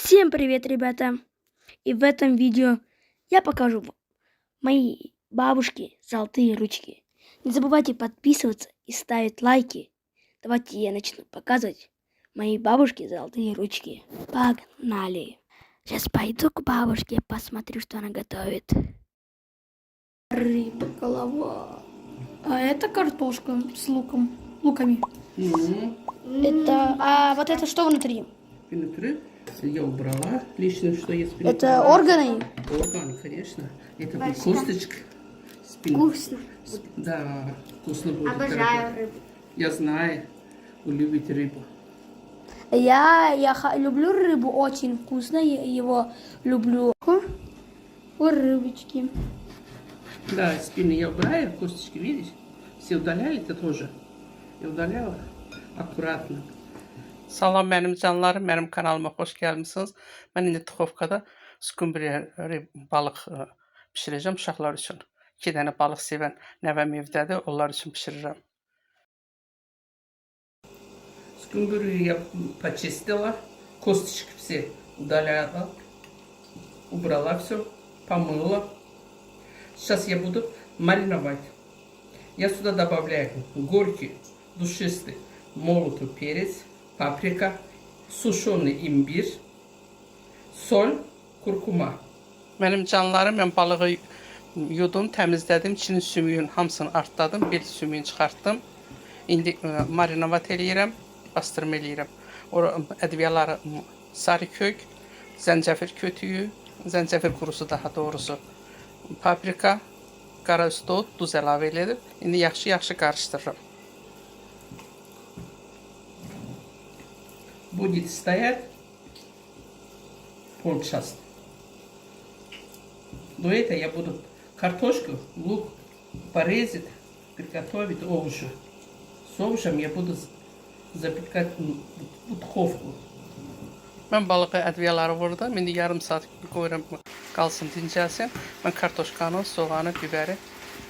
Всем привет, ребята! И в этом видео я покажу вам мои бабушки золотые ручки. Не забывайте подписываться и ставить лайки. Давайте я начну показывать мои бабушки золотые ручки. Погнали! Сейчас пойду к бабушке, посмотрю, что она готовит. Рыба, голова. А это картошка с луками. А вот это что внутри? Внутри я убрала лишнее, что есть внутри. Это органы? Органы, конечно. Это будет косточка. Вкусно. Да, вкусно будет. Обожаю рыбу. Я знаю, вы любите рыбу. Я люблю рыбу, очень вкусно, я его люблю. О, рыбочки. Да, спину я убираю, косточки, видишь? Все удаляли, ты тоже. Я удаляла аккуратно. Salam benim canlarım, benim kanalıma hoş gelmişsiniz. Ben indi Tuxovkada skumbriya balıq pişirəcəm uşaqlar üçün. 2 dənə balıq sevən nəvəm evdədir, onlar üçün pişirirəm. Скумбрию я почистила, косточки все удаляла, убрала все, помыла. Сейчас я буду мариновать. Я сюда добавляю горький, душистый, молотый перец, paprika, suşoni imbir, sol, kurkuma. Benim canlarım, ben balığı yudum, təmizlədim, içinin sümüyün hamısını artladım, bir sümüyünü çıxartdım. İndi marinavat eləyirəm, bastırma eləyirəm. Ədviyaları sarı kök, zəncəfir kötüyü, zəncəfir qurusu daha doğrusu, paprika, qara üstü ot, duz əlavə edib. İndi yaxşı qarışdırıram. Будет стоять полчаса. До этого я буду картошку, лук порезать, приготовить овощи. С овощем я буду запекать в духовку. Ben balığı ədviyaları vurdum. İndi yarım saat qoyuram qalsın, dincəlsin. Ben kartoşkanı, soğanı, biberi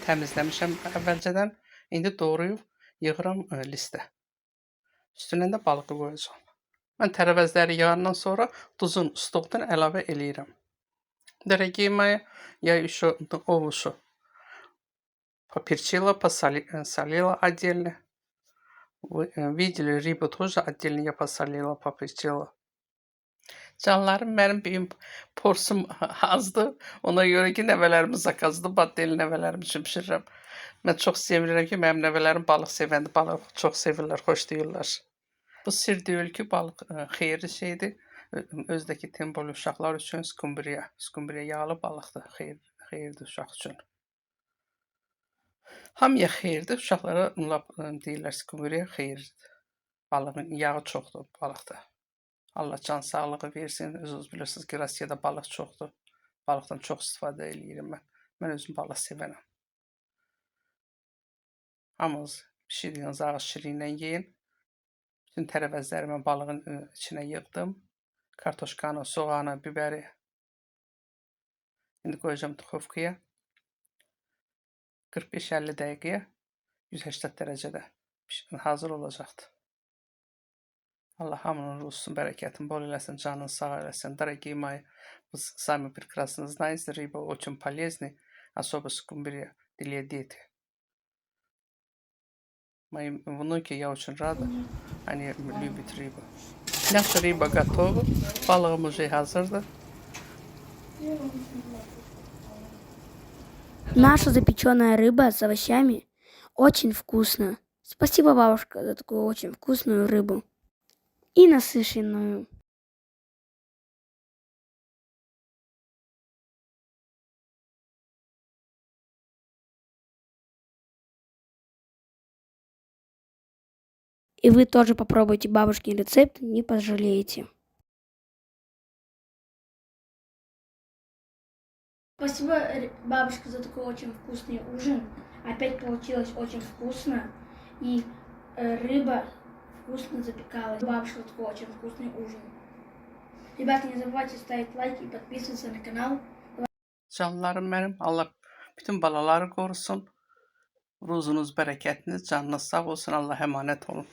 təmizləmişəm əvvəlcədən. İndi doğrayıb yığıram listə. Üstündən də balığı qoyacağam. Ben tərəvəzləri yağandan sonra tuzun stokdan əlavə eləyirəm. Дорогие мои, я еще овощи поперчила, посолила отдельно. Вы видели, рыбу тоже отдельно я посолила, поперчила. Canlarım, mənim bir porsum azdı. Ona görə ki, nəvələrimiz zakazdı. Baddeli nəvələrim üçün pişirirəm. Mən çox sevirəm ki, mənim nəvələrim balıq sevəndi. Balıq çox sevirlər, xoşlayırlar. Bu sir deyil ki, balıq xeyirli şeydir. Özdəki tembol uşaqlar üçün skumbriya. Skumbriya yağlı balıqdır, xeyirdir uşaq üçün. Hamıya xeyirdir, uşaqlara deyirlər skumbriya xeyirdir. Balığın yağı çoxdur balıqda. Allah can sağlığı versin. Özünüz bilirsiniz ki, Rusiyada balıq çoxdur. Balıqdan çox istifadə edirəm mən. Mən özüm balıq sevərəm. Hamınız pişirdiyiniz ağız şirinlə yeyin. Bütün tərəvəzlərimi balığın içinə yığdım. Kartoşkanı, soğanı, biberi. İndi qoyacağım duxovkaya. 45-50 dəqiqəyə 180 dərəcədə hazır olacaqdır. Allah hamının ruzusun, бərəkətin bol eləsin, canını sağ eləsin. Дорогие мои, вы сами прекрасно знаете, рыба очень полезна, особо скумбрия для детей. Мои внуки, я очень рада, они любят рыбу. Наша рыба готова, балığım уже hazırdır. Наша запеченная рыба с овощами очень вкусно. Спасибо, бабушка, за такую очень вкусную рыбу. И насыщенную. И вы тоже попробуйте бабушкин рецепт, не пожалеете. Спасибо, бабушка, за такой очень вкусный ужин. Опять получилось очень вкусно. И рыба вкусно запекалась. Бабушка, за такой очень вкусный ужин. Ребята, не забывайте ставить лайки и подписываться на канал. Canlarım benim, Allah bütün balaları korusun. Ruzunuz, bərəkətiniz, canınız sağ olsun. Allah emanet olun.